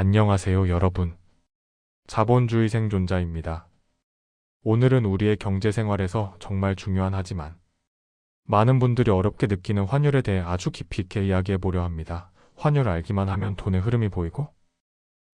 안녕하세요, 여러분. 자본주의 생존자입니다. 오늘은 우리의 경제 생활에서 정말 중요한 하지만 많은 분들이 어렵게 느끼는 환율에 대해 아주 깊이 있게 이야기해 보려 합니다. 환율 알기만 하면 돈의 흐름이 보이고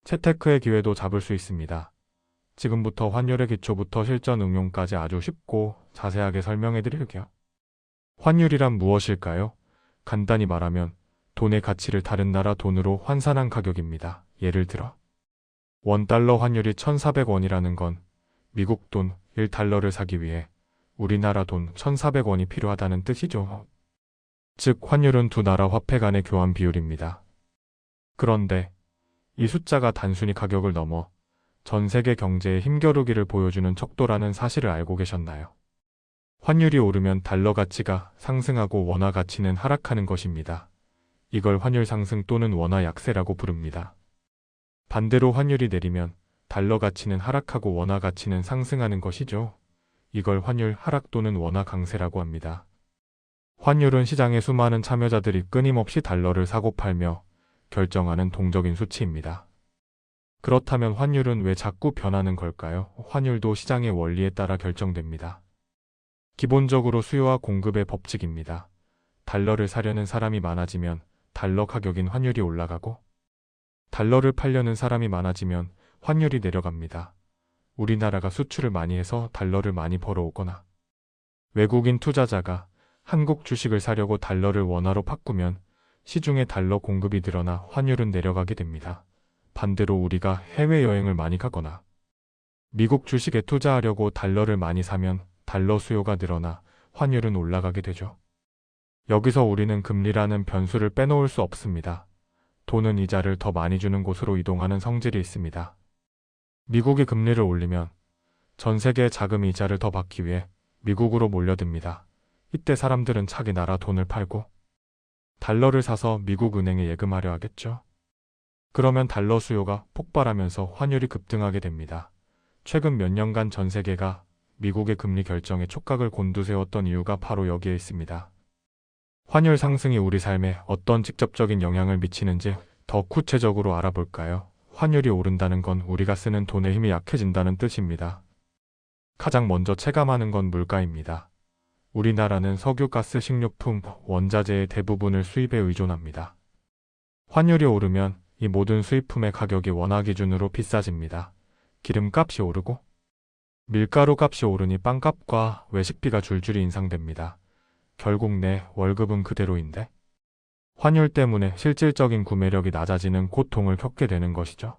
재테크의 기회도 잡을 수 있습니다. 지금부터 환율의 기초부터 실전 응용까지 아주 쉽고 자세하게 설명해 드릴게요. 환율이란 무엇일까요? 간단히 말하면 돈의 가치를 다른 나라 돈으로 환산한 가격입니다. 예를 들어 $1 환율이 1,400원이라는 건 미국 돈 1달러를 사기 위해 우리나라 돈 1,400원이 필요하다는 뜻이죠. 즉 환율은 두 나라 화폐 간의 교환 비율입니다. 그런데 이 숫자가 단순히 가격을 넘어 전 세계 경제의 힘겨루기를 보여주는 척도라는 사실을 알고 계셨나요? 환율이 오르면 달러 가치가 상승하고 원화 가치는 하락하는 것입니다. 이걸 환율 상승 또는 원화 약세라고 부릅니다. 반대로 환율이 내리면 달러 가치는 하락하고 원화 가치는 상승하는 것이죠. 이걸 환율 하락 또는 원화 강세라고 합니다. 환율은 시장의 수많은 참여자들이 끊임없이 달러를 사고 팔며 결정하는 동적인 수치입니다. 그렇다면 환율은 왜 자꾸 변하는 걸까요? 환율도 시장의 원리에 따라 결정됩니다. 기본적으로 수요와 공급의 법칙입니다. 달러를 사려는 사람이 많아지면 달러 가격인 환율이 올라가고 달러를 팔려는 사람이 많아지면 환율이 내려갑니다. 우리나라가 수출을 많이 해서 달러를 많이 벌어오거나 외국인 투자자가 한국 주식을 사려고 달러를 원화로 바꾸면 시중에 달러 공급이 늘어나 환율은 내려가게 됩니다. 반대로 우리가 해외여행을 많이 가거나 미국 주식에 투자하려고 달러를 많이 사면 달러 수요가 늘어나 환율은 올라가게 되죠. 여기서 우리는 금리라는 변수를 빼놓을 수 없습니다. 돈은 이자를 더 많이 주는 곳으로 이동하는 성질이 있습니다. 미국이 금리를 올리면 전 세계의 자금 이자를 더 받기 위해 미국으로 몰려듭니다. 이때 사람들은 자기 나라 돈을 팔고 달러를 사서 미국 은행에 예금하려 하겠죠. 그러면 달러 수요가 폭발하면서 환율이 급등하게 됩니다. 최근 몇 년간 전 세계가 미국의 금리 결정에 촉각을 곤두세웠던 이유가 바로 여기에 있습니다. 환율 상승이 우리 삶에 어떤 직접적인 영향을 미치는지 더 구체적으로 알아볼까요? 환율이 오른다는 건 우리가 쓰는 돈의 힘이 약해진다는 뜻입니다. 가장 먼저 체감하는 건 물가입니다. 우리나라는 석유, 가스, 식료품, 원자재의 대부분을 수입에 의존합니다. 환율이 오르면 이 모든 수입품의 가격이 원화 기준으로 비싸집니다. 기름값이 오르고 밀가루 값이 오르니 빵값과 외식비가 줄줄이 인상됩니다. 결국 내 월급은 그대로인데 환율 때문에 실질적인 구매력이 낮아지는 고통을 겪게 되는 것이죠.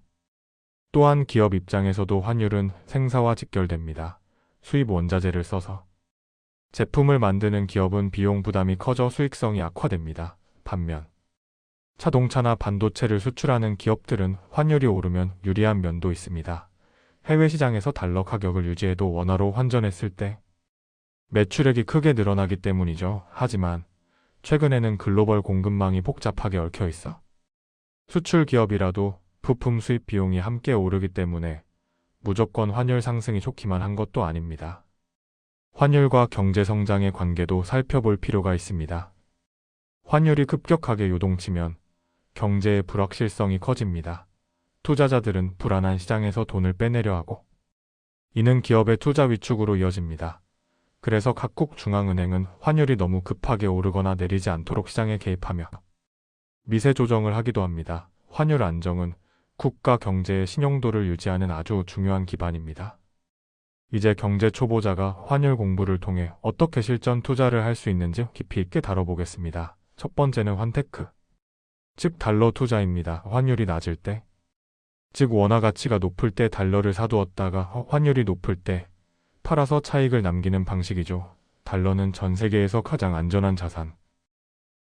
또한 기업 입장에서도 환율은 생사와 직결됩니다. 수입 원자재를 써서 제품을 만드는 기업은 비용 부담이 커져 수익성이 악화됩니다. 반면 자동차나 반도체를 수출하는 기업들은 환율이 오르면 유리한 면도 있습니다. 해외 시장에서 달러 가격을 유지해도 원화로 환전했을 때 매출액이 크게 늘어나기 때문이죠. 하지만 최근에는 글로벌 공급망이 복잡하게 얽혀 있어 수출 기업이라도 부품 수입 비용이 함께 오르기 때문에 무조건 환율 상승이 좋기만 한 것도 아닙니다. 환율과 경제 성장의 관계도 살펴볼 필요가 있습니다. 환율이 급격하게 요동치면 경제의 불확실성이 커집니다. 투자자들은 불안한 시장에서 돈을 빼내려 하고 이는 기업의 투자 위축으로 이어집니다. 그래서 각국 중앙은행은 환율이 너무 급하게 오르거나 내리지 않도록 시장에 개입하며 미세 조정을 하기도 합니다. 환율 안정은 국가 경제의 신용도를 유지하는 아주 중요한 기반입니다. 이제 경제 초보자가 환율 공부를 통해 어떻게 실전 투자를 할 수 있는지 깊이 있게 다뤄보겠습니다. 첫 번째는 환테크, 즉 달러 투자입니다. 환율이 낮을 때, 즉 원화 가치가 높을 때 달러를 사두었다가 환율이 높을 때 팔아서 차익을 남기는 방식이죠. 달러는 전 세계에서 가장 안전한 자산,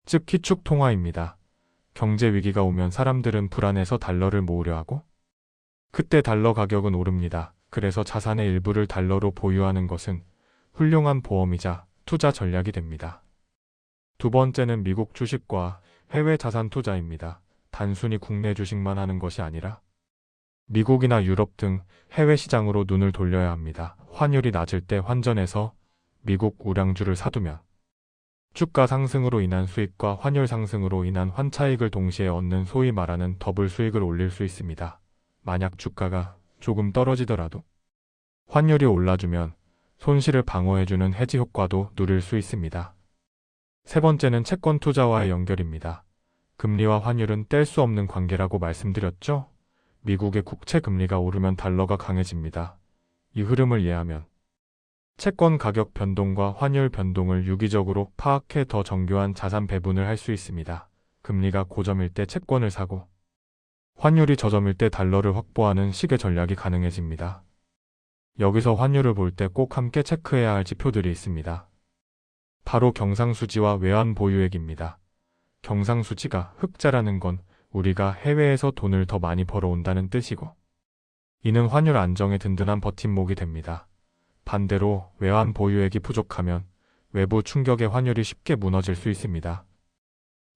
즉 기축 통화입니다. 경제 위기가 오면 사람들은 불안해서 달러를 모으려 하고 그때 달러 가격은 오릅니다. 그래서 자산의 일부를 달러로 보유하는 것은 훌륭한 보험이자 투자 전략이 됩니다. 두 번째는 미국 주식과 해외 자산 투자입니다. 단순히 국내 주식만 하는 것이 아니라 미국이나 유럽 등 해외 시장으로 눈을 돌려야 합니다. 환율이 낮을 때 환전해서 미국 우량주를 사두면 주가 상승으로 인한 수익과 환율 상승으로 인한 환차익을 동시에 얻는 소위 말하는 더블 수익을 올릴 수 있습니다. 만약 주가가 조금 떨어지더라도 환율이 올라주면 손실을 방어해주는 해지 효과도 누릴 수 있습니다. 세 번째는 채권 투자와의 연결입니다. 금리와 환율은 뗄 수 없는 관계라고 말씀드렸죠? 미국의 국채 금리가 오르면 달러가 강해집니다. 이 흐름을 이해하면 채권 가격 변동과 환율 변동을 유기적으로 파악해 더 정교한 자산 배분을 할 수 있습니다. 금리가 고점일 때 채권을 사고 환율이 저점일 때 달러를 확보하는 식의 전략이 가능해집니다. 여기서 환율을 볼 때 꼭 함께 체크해야 할 지표들이 있습니다. 바로 경상수지와 외환 보유액입니다. 경상수지가 흑자라는 건 우리가 해외에서 돈을 더 많이 벌어온다는 뜻이고, 이는 환율 안정에 든든한 버팀목이 됩니다. 반대로 외환 보유액이 부족하면 외부 충격에 환율이 쉽게 무너질 수 있습니다.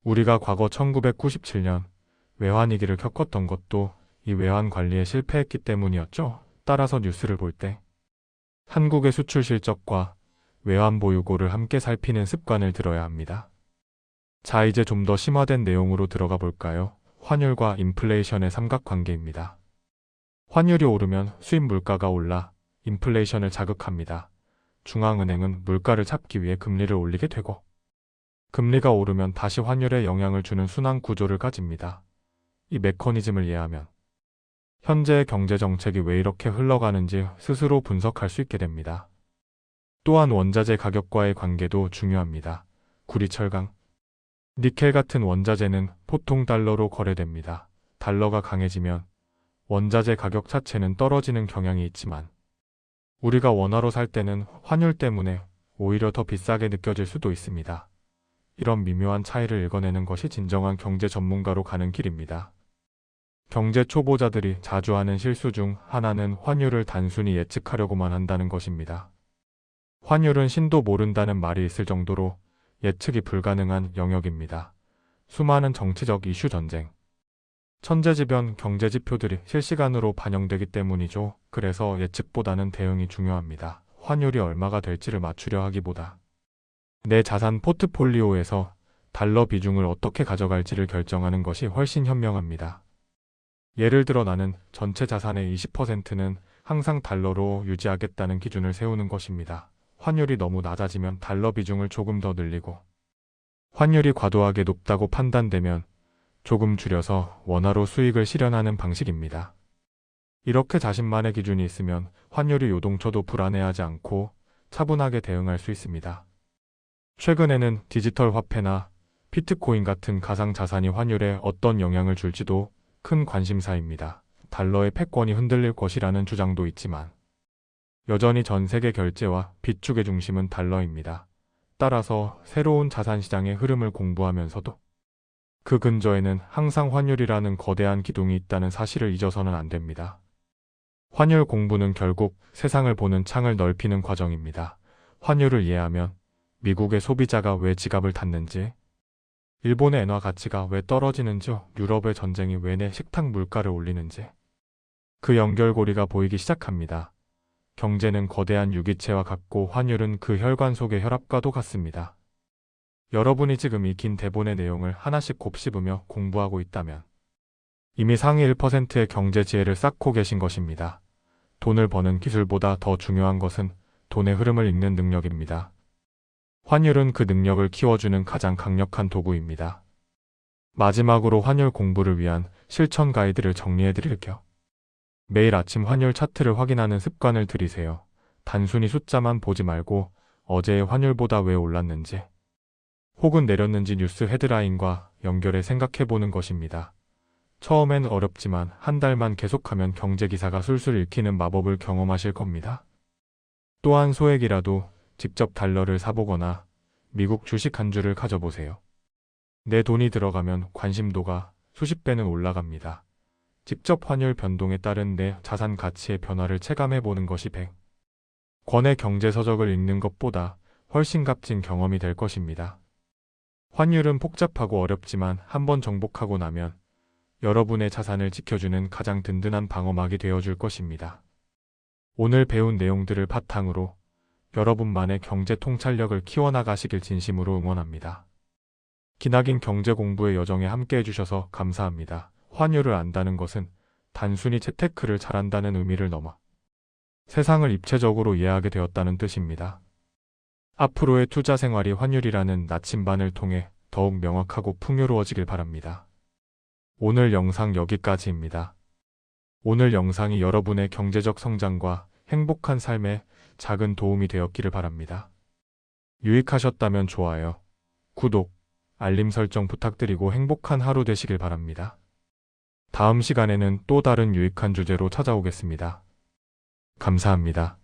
우리가 과거 1997년 외환위기를 겪었던 것도 이 외환 관리에 실패했기 때문이었죠. 따라서 뉴스를 볼 때 한국의 수출 실적과 외환 보유고를 함께 살피는 습관을 들어야 합니다. 자, 이제 좀 더 심화된 내용으로 들어가 볼까요? 환율과 인플레이션의 삼각관계입니다. 환율이 오르면 수입 물가가 올라 인플레이션을 자극합니다. 중앙은행은 물가를 잡기 위해 금리를 올리게 되고, 금리가 오르면 다시 환율에 영향을 주는 순환 구조를 가집니다. 이 메커니즘을 이해하면 현재의 경제정책이 왜 이렇게 흘러가는지 스스로 분석할 수 있게 됩니다. 또한 원자재 가격과의 관계도 중요합니다. 구리, 철강, 니켈 같은 원자재는 보통 달러로 거래됩니다. 달러가 강해지면 원자재 가격 자체는 떨어지는 경향이 있지만 우리가 원화로 살 때는 환율 때문에 오히려 더 비싸게 느껴질 수도 있습니다. 이런 미묘한 차이를 읽어내는 것이 진정한 경제 전문가로 가는 길입니다. 경제 초보자들이 자주 하는 실수 중 하나는 환율을 단순히 예측하려고만 한다는 것입니다. 환율은 신도 모른다는 말이 있을 정도로 예측이 불가능한 영역입니다. 수많은 정치적 이슈, 전쟁, 천재지변, 경제지표들이 실시간으로 반영되기 때문이죠. 그래서 예측보다는 대응이 중요합니다. 환율이 얼마가 될지를 맞추려 하기보다 내 자산 포트폴리오에서 달러 비중을 어떻게 가져갈지를 결정하는 것이 훨씬 현명합니다. 예를 들어 나는 전체 자산의 20%는 항상 달러로 유지하겠다는 기준을 세우는 것입니다. 환율이 너무 낮아지면 달러 비중을 조금 더 늘리고, 환율이 과도하게 높다고 판단되면 조금 줄여서 원화로 수익을 실현하는 방식입니다. 이렇게 자신만의 기준이 있으면 환율이 요동쳐도 불안해하지 않고 차분하게 대응할 수 있습니다. 최근에는 디지털 화폐나 비트코인 같은 가상자산이 환율에 어떤 영향을 줄지도 큰 관심사입니다. 달러의 패권이 흔들릴 것이라는 주장도 있지만 여전히 전 세계 결제와 빚축의 중심은 달러입니다. 따라서 새로운 자산시장의 흐름을 공부하면서도 그 근저에는 항상 환율이라는 거대한 기둥이 있다는 사실을 잊어서는 안 됩니다. 환율 공부는 결국 세상을 보는 창을 넓히는 과정입니다. 환율을 이해하면 미국의 소비자가 왜 지갑을 닫는지, 일본의 엔화 가치가 왜 떨어지는지, 유럽의 전쟁이 왜 내 식탁 물가를 올리는지 그 연결고리가 보이기 시작합니다. 경제는 거대한 유기체와 같고 환율은 그 혈관 속의 혈압과도 같습니다. 여러분이 지금 이 긴 대본의 내용을 하나씩 곱씹으며 공부하고 있다면 이미 상위 1%의 경제 지혜를 쌓고 계신 것입니다. 돈을 버는 기술보다 더 중요한 것은 돈의 흐름을 읽는 능력입니다. 환율은 그 능력을 키워주는 가장 강력한 도구입니다. 마지막으로 환율 공부를 위한 실천 가이드를 정리해드릴게요. 매일 아침 환율 차트를 확인하는 습관을 들이세요. 단순히 숫자만 보지 말고 어제의 환율보다 왜 올랐는지 혹은 내렸는지 뉴스 헤드라인과 연결해 생각해보는 것입니다. 처음엔 어렵지만 한 달만 계속하면 경제기사가 술술 읽히는 마법을 경험하실 겁니다. 또한 소액이라도 직접 달러를 사보거나 미국 주식 한 주를 가져보세요. 내 돈이 들어가면 관심도가 수십 배는 올라갑니다. 직접 환율 변동에 따른 내 자산 가치의 변화를 체감해보는 것이 100권의 경제서적을 읽는 것보다 훨씬 값진 경험이 될 것입니다. 환율은 복잡하고 어렵지만 한번 정복하고 나면 여러분의 자산을 지켜주는 가장 든든한 방어막이 되어줄 것입니다. 오늘 배운 내용들을 바탕으로 여러분만의 경제 통찰력을 키워나가시길 진심으로 응원합니다. 기나긴 경제 공부의 여정에 함께 해주셔서 감사합니다. 환율을 안다는 것은 단순히 재테크를 잘한다는 의미를 넘어 세상을 입체적으로 이해하게 되었다는 뜻입니다. 앞으로의 투자 생활이 환율이라는 나침반을 통해 더욱 명확하고 풍요로워지길 바랍니다. 오늘 영상 여기까지입니다. 오늘 영상이 여러분의 경제적 성장과 행복한 삶에 작은 도움이 되었기를 바랍니다. 유익하셨다면 좋아요, 구독, 알림 설정 부탁드리고 행복한 하루 되시길 바랍니다. 다음 시간에는 또 다른 유익한 주제로 찾아오겠습니다. 감사합니다.